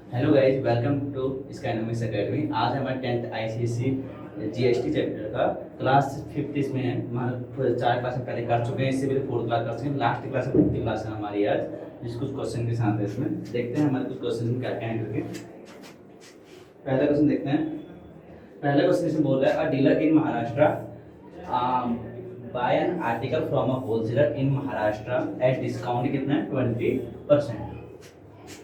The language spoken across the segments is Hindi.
Hello guys, welcome to Skynomics Academy. आज हमारा 10th आईसीएसई जीएसटी चैप्टर का क्लास 5th इसमें है। हमारा 4 क्लास हम पहले कर चुके हैं, इससे पहले 4th क्लास कर चुके हैं। लास्ट क्लास 5th क्लास है हमारी आज, जिस कुछ क्वेश्चन के साथ है। इसमें देखते हैं हमारे कुछ क्वेश्चन क्या क्या है करके। पहला क्वेश्चन देखते हैं। पहला क्वेश्चन इसमें बोल रहा है, a dealer in Maharashtra buy an article from a wholesaler in Maharashtra at discount कितना है 20%।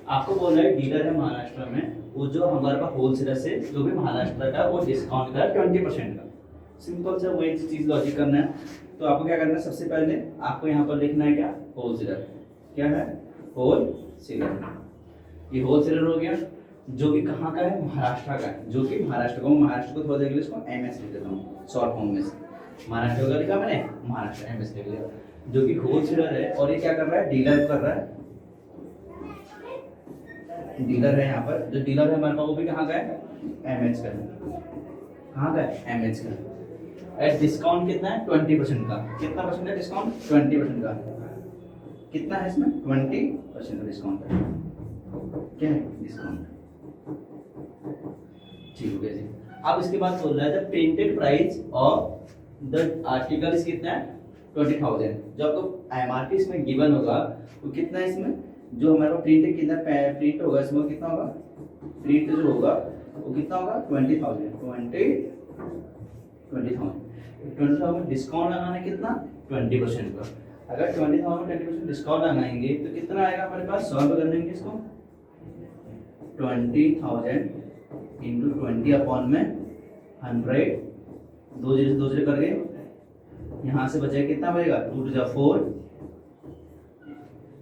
आपको बोल रहा है डीलर है महाराष्ट्र में, वो जो हमारे पास होलसेलर से जो भी महाराष्ट्र का वो डिस्काउंट का 20% का। सिंपल सा वही चीज लॉजिक करना है। तो आपको क्या करना है, सबसे पहले आपको यहाँ पर लिखना है क्या, होलसेलर। क्या है, होलसेलर। ये होलसेलर हो गया जो कि कहाँ का है, महाराष्ट्र का है। जो कि महाराष्ट्र का, महाराष्ट्र को थोड़ा देख इसको एमएस लिख देता हूँ शॉर्ट फॉर्म में से। महाराष्ट्र का लिखा मैंने, महाराष्ट्र एमएस लिख लिया। जो कि होलसेलर है और ये क्या कर रहा है, डीलर कर रहा है। डीलर है यहाँ पर, जो डीलर है हमारे पास वो भी कहाँ का है, एमएच का है। कहाँ का है, एमएच का। एट डिस्काउंट कितना है, 20% का। कितना परसेंट है डिस्काउंट, 20% का। कितना है इसमें, 20% का डिस्काउंट है। क्या है, डिस्काउंट। ठीक हो गया जी। अब इसके बाद बोल रहा है the printed price of the article कितना है, 20,000। जो आपको एमआरपी इसमें गिवन होगा वो कितना है इसमें, जो हमारे पास प्रिंट कितना प्रिंट होगा इसमें कितना होगा, प्रिंट जो होगा वो कितना होगा 20,000 20,000 डिस्काउंट लगाना है कितना, 20% का। अगर 20,000 20% डिस्काउंट लगाएंगे तो कितना आएगा हमारे पास, सॉल्व कर देंगे इसको। 20,000 इंटू 20 अपॉन में 100, दो जीरो करके यहाँ से बचेगा कितना बचेगा, 2 to the 4।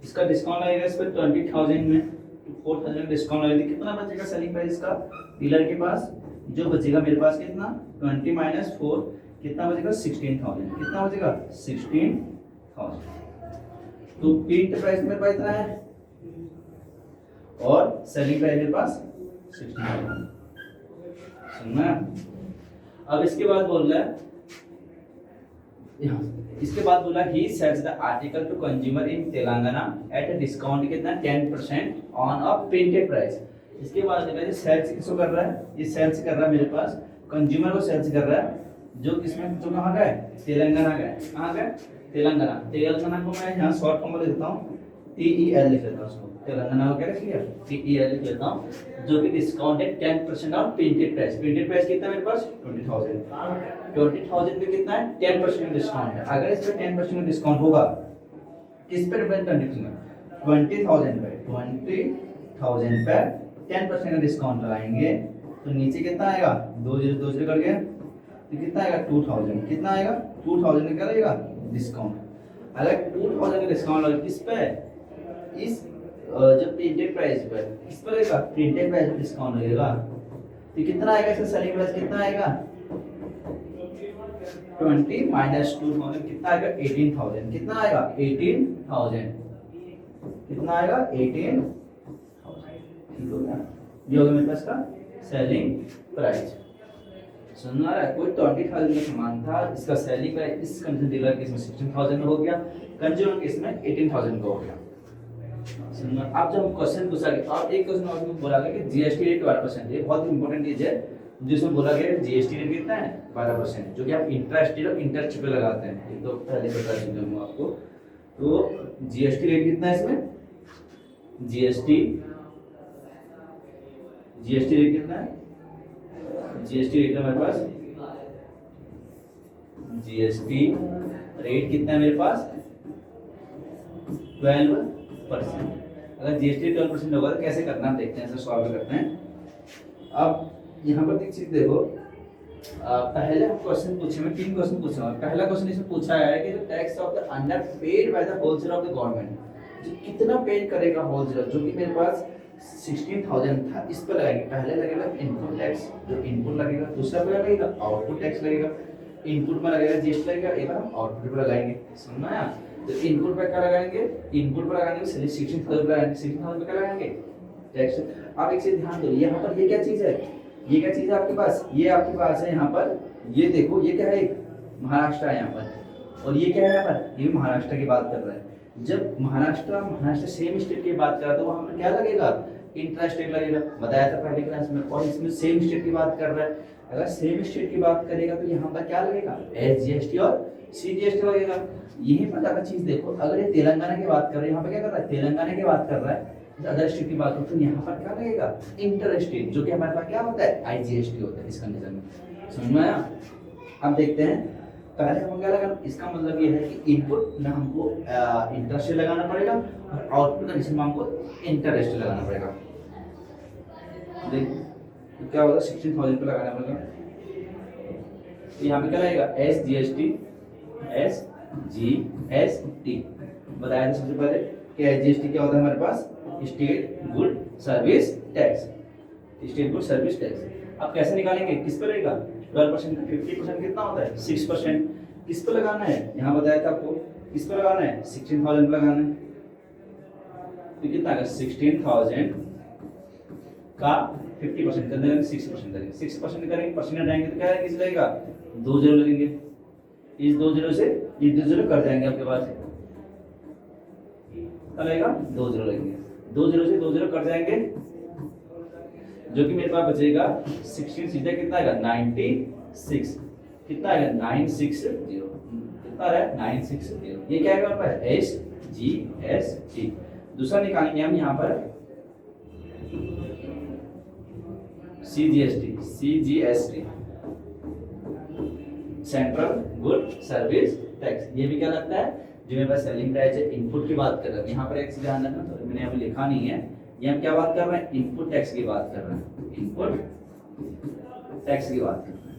इसका डिस्काउंट लगेगा इस पर 20,000 में 4,000 डिस्काउंट लगेगा। कितना बचेगा सेलिंग प्राइस का डीलर के पास, जो बचेगा मेरे पास कितना, 20 माइनस 4 कितना बचेगा, 16,000। कितना बचेगा, 16,000। तो प्रिंट प्राइस मेरे पास इतना है और सेलिंग प्राइस मेरे पास 16,000। सुनना। अब इसके बाद बोल रहा है, इसके बाद बोला ही sells the article to consumer in Telangana at a discount कितना 10% ऑन अ प्रिंटेड प्राइस। इसके बाद देखा ये सेल्स किसको कर रहा है, ये सेल्स कर रहा है मेरे पास, कंज्यूमर को सेल्स कर रहा है, जो किसमें, जो कहाँ का है, तेलंगाना का है। कहाँ का है, तेलंगाना। तेलंगाना को मैं यहाँ शॉर्ट फॉर्म में लिख देता हूँ, TEL लिख लेता हूँ उसको। तेलंगाना को क्या लिख लिया, TEL लिख लेता हूँ। जो कि डिस्काउंट है 10% on printed price. Printed price कितना है मेरे पास, 20,000 में कितना है, 10% डिस्काउंट है। अगर इस पर 10% डिस्काउंट होगा, किस पर डिपेंड, 20,000 पे 20,000 पे 10% का डिस्काउंट लगाएंगे तो नीचे कितना आएगा, दो जीरो कर गया तो कितना आएगा, 2,000। कितना आएगा, 2,000 का क्या लगेगा, डिस्काउंट। अगर 2,000 का डिस्काउंट लगे किस पे, इस जो प्रिंटेड प्राइस पर, किस पर लगेगा, प्रिंटेड प्राइस पर डिस्काउंट लगेगा तो कितना आएगा, इसका सेलिंग प्राइस कितना आएगा, 20 माइनस 2,000 कितना आएगा, 18,000। कितना आएगा, 18,000। कितना आएगा, 18,000। ठीक हो गया, ये हो गया मेरे पास का सेलिंग प्राइस। सुन आ रहा है, कोई 20,000 का सामान था, इसका सेलिंग प्राइस इस कंज्यूमर डीलर केस में 16,000 में हो गया, कंज्यूमर केस में 18,000 का हो गया। सुनना। अब जब हम क्वेश्चन पूछा गया, अब एक क्वेश्चन और बोला गया कि जीएसटी रेट 12%। ये बहुत इंपॉर्टेंट चीज है जिसमें बोला गया जीएसटी रेट कितना है, 12%, जो कि आप इंटरेस्ट और इंटरेस्ट पे लगाते हैं। ये तो पहले बता चुका हूं आपको। तो जीएसटी रेट कितना है इसमें, जीएसटी रेट कितना है, जीएसटी रेट है मेरे पास, जीएसटी रेट कितना है मेरे पास, 12%। अगर जीएसटी 12% होगा तो कैसे करना देखते हैं, सॉल्व करते हैं। अब यहाँ पर एक चीज देखो, पहले हम क्वेश्चन पूछे, मैं 3 क्वेश्चन पूछा हूँ। पहला क्वेश्चन इसमें पूछा है कि जो tax of the under paid by the wholesaler of the government, जो कितना पेड करेगा होलसेलर, जो कि मेरे पास 16,000 था, इस पर लगेगा। पहले लगेगा इनपुट टैक्स, जो इनपुट लगेगा। दूसरा पे लगेगा आउटपुट टैक्स लगेगा। इनपुट में लगेगा जीएसटी लगेगा, एक बार हम आउटपुट पे लगाएंगे। समझ में आया। तो इनपुट पे क्या लगाएंगे, इनपुट पर लगाएंगे 16,000 लगाएंगे, 16,000 पे क्या लगाएंगे, टैक्स। अब एक चीज ध्यान दो, यहाँ पर ये क्या चीज है, ये क्या चीज है आपके पास, ये आपके पास है यहाँ पर, ये देखो ये क्या है, महाराष्ट्र है यहाँ पर, और ये क्या है यहाँ पर, ये महाराष्ट्र की बात कर रहा है। जब महाराष्ट्र सेम स्टेट की बात कर रहा है तो वहां पर क्या लगेगा, इंट्रा स्टेट लगेगा, बताया था पहले क्लास में। और इसमें सेम स्टेट की बात कर रहा है, अगर सेम स्टेट की बात करेगा तो यहाँ पर क्या लगेगा, SGST और CGST लगेगा। यही पता का चीज देखो, अगर ये तेलंगाना की बात कर रहे हैं, यहाँ पे क्या कर रहा है, तेलंगाना की बात कर रहा है, अदर स्टेट की बात करो तो यहाँ पर क्या लगेगा, इंटर स्टेट, जो कि हमारे पास क्या होता है, IGST होता है इस कंडीशन में। समझ में आया? अब देखते हैं, पहले हम क्या लगाना, इसका मतलब ये है कि इनपुट में हमको इंटर स्टेट लगाना पड़ेगा और आउटपुट कंडीशन में हमको इंटर स्टेट लगाना पड़ेगा। देख तो क्या होगा, 16,000 पे लगाना पड़ेगा। तो यहाँ पे क्या लगेगा, SGST बताया था सबसे पहले कि SGST क्या होता है हमारे पास, state good service tax, state good service tax. अब कैसे निकालेंगे, किस पे लगेगा, 12% का 50% कितना होता है, 6%। किस पे लगाना है, यहाँ बताया था आपको, किस पे लगाना है, 16,000 पे लगाना है। तो कितना का 16,000 का 50% कर देंगे, 6% करेंगे, 6% करेंगे, परसेंट आएंगे तो क्या है, किस लगेगा, 2 जीरो लगेंगे। इस 2 जीरो से ये 2 जीरो कट जाएंगे आपके पास, क्या लगेगा, 2 जीरो लगेंगे, 2 जीरो से 2 जीरो कट जाएंगे, जो कि मेरे पास बचेगा 16 सीधा कितना आएगा, 96, कितना आएगा, 960, कितना आ रहा है, 960। ये क्या आएगा हमारे पास, SGST। दूसरा निकालेंगे हम यहाँ पर CGST, central good service tax. ये भी क्या लगता है, जो मेरे पास सेलिंग प्राइस है, इनपुट की बात कर रहे हैं। यहाँ पर एक चीज ध्यान रखना, तो मैंने अभी लिखा नहीं है, ये हम क्या बात कर रहे हैं, इनपुट टैक्स की बात कर रहे हैं, इनपुट टैक्स की बात कर रहे हैं,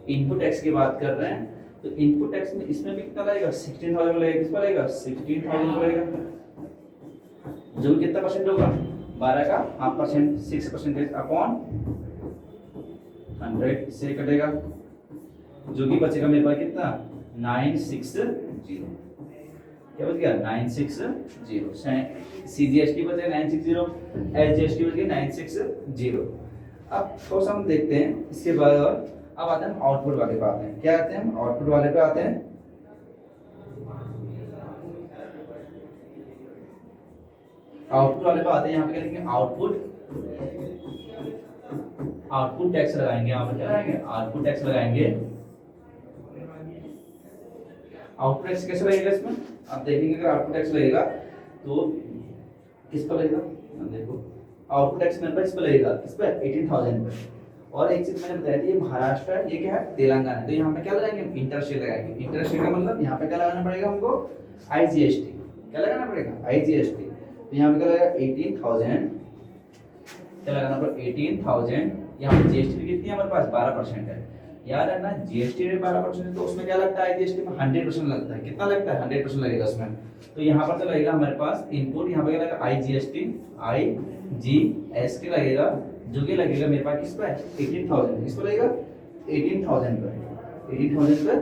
इनपुट टैक्स की बात कर रहे हैं। तो इनपुट टैक्स में इसमें भी कितना लगेगा, 16,000 लगेगा, किस पर लगेगा, 16,000 लगेगा, जो कितना परसेंट होगा, 12 का हाफ परसेंट, 6% अपॉन 100, इससे कटेगा, जो कि बचेगा मेरे पास कितना, 960, क्या बच गया, 960। CGST बच गया 960, SGST बच गया 960। अब थोड़ा सा हम देखते हैं इसके बाद, और अब आते हैं हम आउटपुट वाले पे आते हैं। क्या आते हैं हम, आउटपुट वाले पे आते हैं। आउटपुट वाले पे आते हैं, यहाँ पे क्या लिखेंगे, आउटपुट टैक्स लगाएंगे, यहाँ पर क्या लगाएंगे, आउटपुट टैक्स लगाएंगे। आउटपुट टैक्स कैसे लगेगा इसमें, आप देखेंगे अगर आउटपुट टैक्स लगेगा तो किस पर लगेगा, देखो आउटपुट टैक्स मेरे पास इस पर लगेगा, किस पे, 18,000 पे। और एक चीज मैंने बताया थी, ये महाराष्ट्र है, ये क्या है, तेलंगाना। तो यहाँ पे क्या लगाएंगे, इंटर स्टेट लगाएंगे। इंटर स्टेट का मतलब यहाँ पे क्या लगाना पड़ेगा हमको, IGST, क्या लगाना पड़ेगा, IGST। तो यहाँ पे क्या लगेगा, 18,000, क्या लगाना पड़ेगा, 18,000। यहाँ पे GST कितनी है हमारे पास, 12% है। याद रखना, GST में 12% है, तो उसमें क्या लगता है, IGST में 100% लगता है। कितना लगता है, 100% लगेगा उसमें। तो यहाँ पर तो लगेगा हमारे पास इनपुट, यहाँ पे क्या लगेगा, IGST लगेगा, जो कि लगेगा मेरे पास किस पर, 18,000, किस पर लगेगा, 18,000 पर। 18,000 पर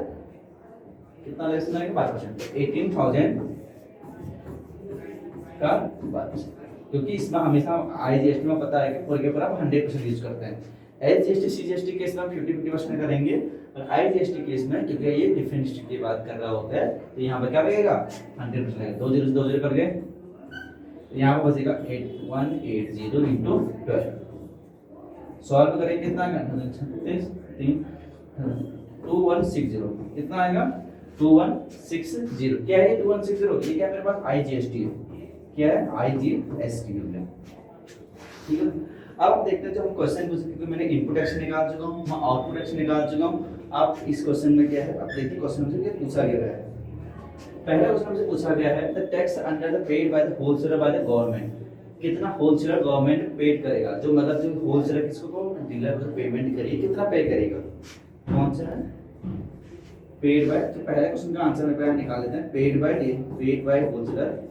कितना लगेगा, 12%, 18,000 का 12%। क्योंकि इसमें हमेशा IGST में पता है कि पूरे के पूरा आप 100% यूज करते हैं। SGST CGST केस में हम 50-50% करेंगे, और IGST केस में क्योंकि ये डिफरेंट स्टेट की बात कर रहा होता है, तो यहाँ पर क्या लगेगा, 100% लगेगा। 2 जीरो 2 जीरो कर गए, तो यहाँ पर बचेगा 8180 इंटू 12। सॉल्व करेंगे कितना आएगा, 2160, कितना आएगा, 2160। क्या है ये 2160, ये क्या मेरे पास IGST है, क्या है, IGST है, ठीक है। अब आप देखते हैं, जब हम क्वेश्चन पूछे, क्योंकि मैंने इनपुट टैक्स निकाल चुका हूँ, मैं आउटपुट टैक्स निकाल चुका हूँ। अब इस क्वेश्चन में क्या है, अब देखिए क्वेश्चन से क्या पूछा गया है। पहले क्वेश्चन से पूछा गया है, the tax under the paid by the wholesaler by the government, कितना होलसेलर गवर्नमेंट पेड करेगा, जो मतलब जो होलसेलर किसको को डीलर को पेमेंट करिए, कितना पे करेगा, कौन सा है, पेड बाय। तो पहले क्वेश्चन का आंसर मैं निकाल लेते हैं, paid by wholesaler,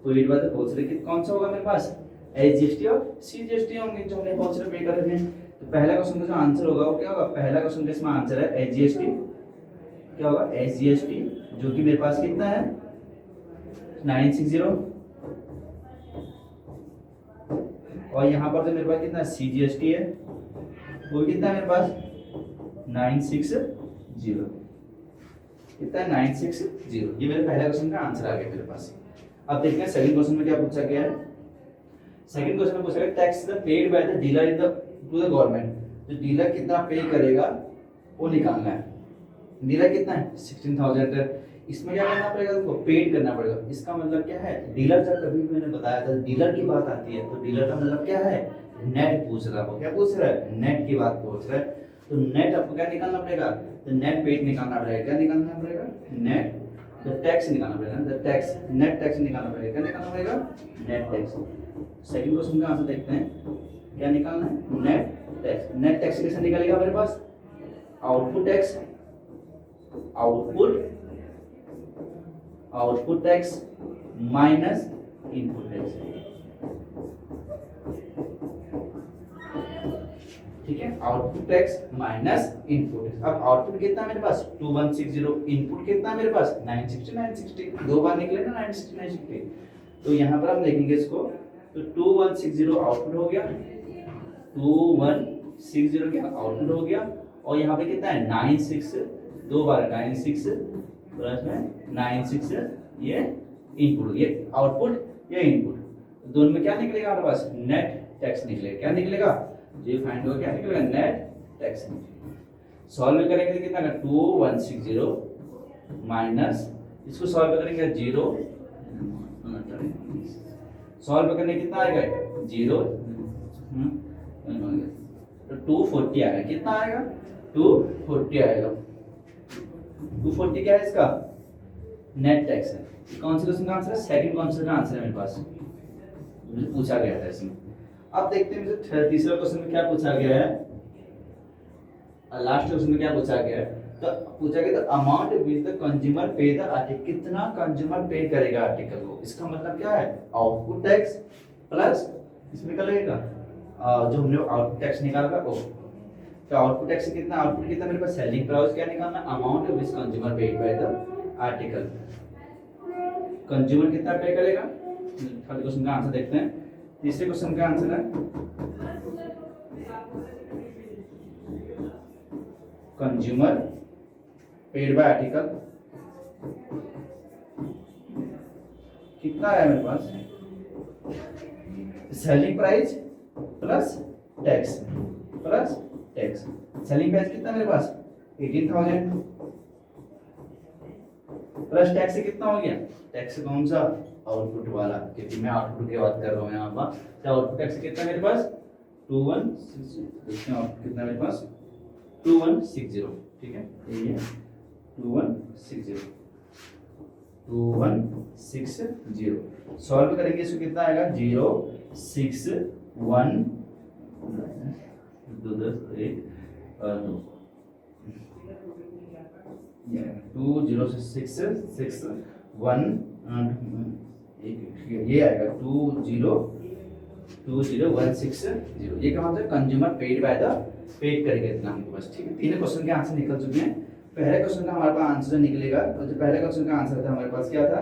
paid by the wholesaler कौन सा होगा मेरे पास, SGST और CGST होंगे, जो हमने होलसेलर पे कर रहे हैं। तो पहला क्वेश्चन का जो आंसर होगा वो क्या होगा, पहला क्वेश्चन का इसमें आंसर है SGST, क्या होगा, SGST, जो कि मेरे पास कितना है, 960, और यहाँ पर तो मेरे पास कितना CGST है, वो कितना है मेरे पास, 960। कितना है 960। ये मेरे पहला क्वेश्चन का आंसर आ गया मेरे पास। अब देखते हैं सेकंड क्वेश्चन में क्या पूछा गया है। सेकंड क्वेश्चन में पूछा गया tax the paid by the dealer in the two the government. जो डीलर कितना पे करेगा वो निकालना है। डीलर कितना है 16000 है। इसमें क्या करना पड़ेगा तुमको पेड करना पड़ेगा। इसका मतलब क्या है डीलर जब कभी भी मैंने बताया था डीलर की बात आती है तो डीलर का मतलब क्या है नेट पूछ रहा है। क्या पूछ रहा है नेट की बात पूछ रहा है। तो नेट आपको क्या निकालना पड़ेगा तो नेट पेड निकालना पड़ेगा। क्या निकालना पड़ेगा नेट द टैक्स निकालना पड़ेगा। द टैक्स नेट टैक्स निकालना पड़ेगा। क्या निकालना पड़ेगा नेट टैक्स। सेकंड क्वेश्चन का आंसर देखते हैं क्या निकालना है नेट टैक्स। नेट टैक्स कैसे निकलेगा मेरे पास output tax output tax minus input tax. ठीक है output tax minus input tax. अब आउटपुट कितना मेरे पास 2160 इनपुट कितना मेरे पास 960 दो बार निकले ना 960। तो यहाँ पर हम लिखेंगे इसको तो 2160 आउटपुट हो गया 2160 क्या आउटपुट हो गया और यहाँ पे कितना है 96 दो बार 96 प्लस में 96 ये इनपुट ये आउटपुट ये इनपुट दोनों में क्या निकलेगा हमारे पास नेट टैक्स निकलेगा। क्या निकलेगा ये फाइंड होगा क्या निकलेगा नेट टैक्स। सॉल्व करेंगे तो कितना 2160 माइनस इसको सॉल्व करेंगे 0 सॉल्व करने कितना आएगा 0 तो 240 आएगा। कितना आएगा 240 आएगा। 240 क्या है इसका नेट टैक्स है। कौन से क्वेश्चन का आंसर है सेकंड क्वेश्चन का आंसर है मेरे पास पूछा गया था इसमें। अब देखते हैं मुझे तीसरा क्वेश्चन में क्या पूछा गया है। लास्ट क्वेश्चन में क्या पूछा गया है तो पूछा गया तो अमाउंट विच द कंज्यूमर पे द आर्टिकल। कितना कंज्यूमर पे करेगा आर्टिकल को। इसका मतलब क्या है आउटपुट टैक्स प्लस इसमें क्या लगेगा जो हमने आउटपुट टैक्स निकाला वो। तो आउटपुट टैक्स कितना आउटपुट कितना मेरे पास सेलिंग प्राइस क्या निकालना amount which consumer paid by the article. Consumer कितना पे करेगा। खाली क्वेश्चन का आंसर देखते हैं। तीसरे क्वेश्चन का आंसर है कंज्यूमर पेड बाय आर्टिकल कितना है मेरे पास selling price plus tax selling price कितना मेरे पास 18000 प्लस टैक्स से कितना हो गया टैक्स कौन सा आउटपुट वाला क्योंकि मैं आउटपुट की बात कर रहा हूँ यहाँ पर। तो आउटपुट टैक्स कितना मेरे पास 2160 आउटपुट कितना मेरे पास 2160। ठीक है ये 2160 सॉल्व करेंगे इसको कितना आएगा 061 2 10 1 2 2061 ये आएगा 20160। ये क्या मतलब consumer paid by the paid करेगा इतना हमको बस। ठीक है तीन क्वेश्चन के आंसर निकल चुके हैं। पहले क्वेश्चन का हमारे पास आंसर निकलेगा और जो पहले क्वेश्चन का आंसर था हमारे पास क्या था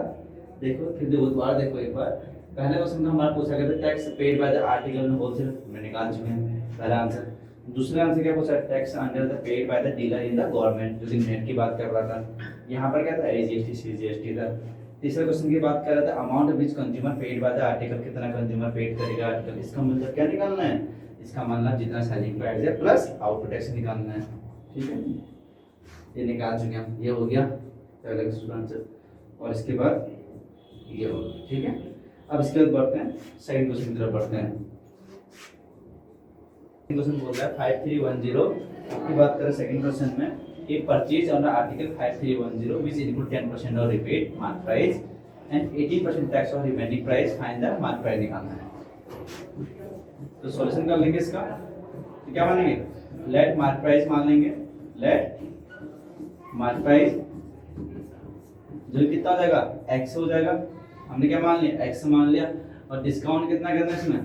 देखो फिर दोबारा देखो एक बार। पहले क्वेश्चन का हमारा पूछा गया था tax paid by the article में होलसेल में निकाल चुके हैं पहला आंसर। दूसरा आंसर क्या पूछा tax under the paid by the dealer in the government जो नेट की बात कर रहा था। यहाँ पर क्या था एजीएसटी सीजीएसटी था। तीसरा क्वेश्चन की बात कर रहा था amount which consumer paid by the article कितना कंज्यूमर पेड करेगा आर्टिकल। इसका मतलब क्या निकालना है इसका मतलब जितना सेलिंग प्राइस है प्लस आउटपुट टैक्स निकालना है। ठीक है ये निकाल चुके हैं। ये हो गया पहला क्वेश्चन आंसर और इसके बाद ये हो गया। ठीक है अब इसके बाद बढ़ते हैं सेकंड क्वेश्चन की तरफ बढ़ते हैं। क्वेश्चन बोल रहा है 5310 की बात करें सेकंड क्वेश्चन में a purchase under article 5310 which include 10% of rebate mark price and 18% tax on remaining price find the mark price निकालना है। तो सॉल्यूशन कर लेंगे इसका तो क्या मानेंगे लेट मार्क प्राइस मान लेंगे। लेट मार्क प्राइस जो कितना हो जाएगा x हो जाएगा। हमने क्या मान लिया x मान लिया और डिस्काउंट कितना करना है इसमें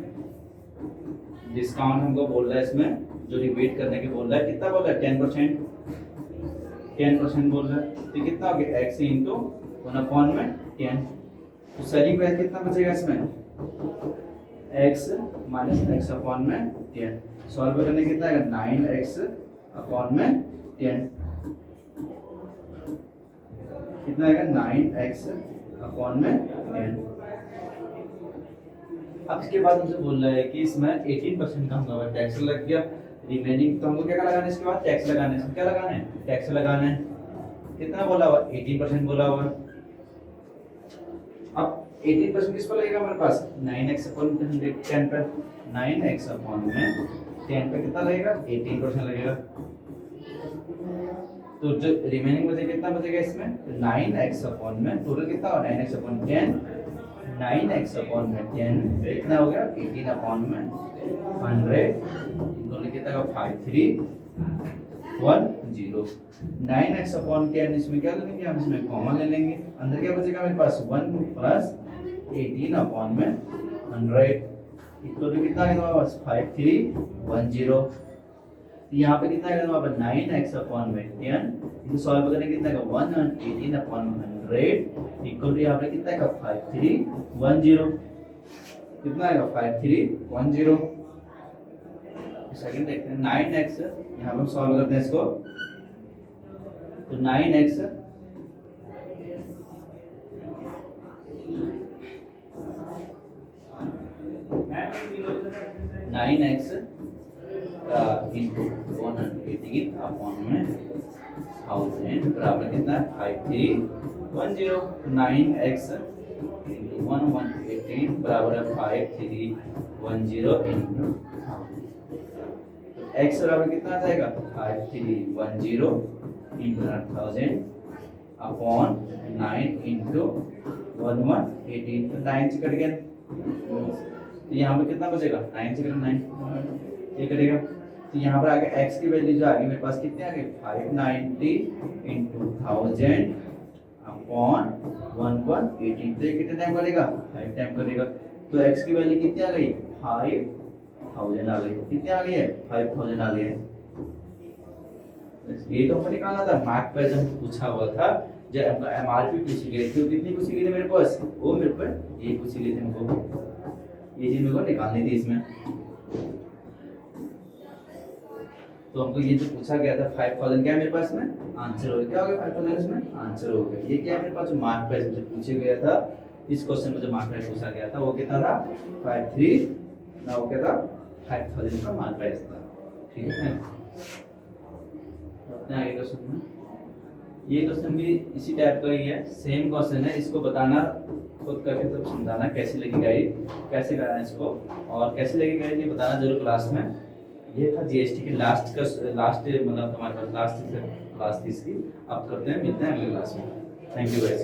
डिस्काउंट हमको बोल रहा है इसमें जो रिबेट करने के बोल रहा है कितना बोल रहा है 10% बोल रहा है। तो कितना हो गया x इंटू 1 में 10। तो सेलिंग प्राइस कितना बचेगा इसमें x माइनस x अपॉन में 10। सॉल्व करने कितना आएगा 9x अपॉन में 10। कितना आएगा 9x अपॉन में n। अब इसके बाद हमसे बोल रहा है कि इसमें 18% का हमको टैक्स लग गया, रिमेनिंग तो हमको क्या लगाना है, इसके बाद टैक्स लगाना है। इसमें क्या लगाना है, टैक्स लगाना है। कितना बोला हुआ, 18% बोला हुआ। अब 18% किस पर लगेगा हमारे पास, 9x अपॉन 10 पर, 9x अपॉन में 10 पे कितना लगेगा, 18% लगेगा। तो जो रिमेनिंग बचेगा कितना बचेगा इसमें, 9x अपॉन में टोटल कितना होगा 9x अपॉन 10, 9x अपॉन में 10 कितना हो गया 18 अपॉन में 100, टोटल कितना होगा 5310। 9x अपॉन 10 इसमें क्या ले लेंगे हम, इसमें कॉमन ले लेंगे, अंदर क्या बचेगा मेरे पास 1 प्लस 18 अपॉन में 100 इक्वल टू कितना है हमारे पास 5310। यहाँ पे कितना है हमारे पास 9x अपॉन में 10 इनको सॉल्व करने कितना है 118 अपॉन 100 इक्वल टू यहाँ पे कितना है 5310, कितना आएगा 5310। सेकंड देखते हैं 9x, यहाँ पे सॉल्व करते हैं इसको, तो 9x 9x into 118 अपॉन में 1000 बराबर कितना है 5310। 9x into 118 बराबर है 5310 into 1000। x बराबर कितना आ जाएगा 5310 into 1000 अपॉन 9 into 118, तो 9 से कट गया, तो यहाँ पे कितना बचेगा 9 से 9 ये करेगा। तो यहाँ पर आगे x की वैल्यू जो आ गई मेरे पास कितने आ गए 590 into 1000 अपॉन 118, तो ये कितने टाइम करेगा 5 टाइम करेगा। तो x की वैल्यू कितनी आ गई 5000 आ गई, कितनी आ गई है 5000 आ गई है। ये तो हमको निकालना था, मार्क पे जब पूछा हुआ था, जब हमको एमआरपी पूछी गई थी, कितनी पूछी गई थी मेरे पास, वो मेरे पर ये पूछी गई थी हमको, ये चीज मेरे को निकालनी थी इसमें। तो हमको ये जो पूछा गया था 5000 क्या है मेरे पास में आंसर हो गया, क्या हो गया 5000 इसमें आंसर हो गया। ये क्या है मेरे पास जो मार्क प्राइस मुझे पूछा गया था, इस क्वेश्चन में जो मार्क प्राइस पूछा गया था वो कितना था 53 ना, वो क्या था 5000 का मार्क प्राइस था। ठीक है, अपने आगे क्वेश्चन में ये क्वेश्चन भी इसी टाइप का ही है, सेम क्वेश्चन है। इसको बताना खुद करके तो समझाना कैसे लगी गाइड, कैसे कराना इसको और कैसे लगी गाइड ये बताना जरूर क्लास में। ये था जीएसटी की लास्ट मतलब हमारे पास लास्ट क्लास थी इसकी। अब करते हैं, मिलते हैं अगले क्लास में। Thank you guys.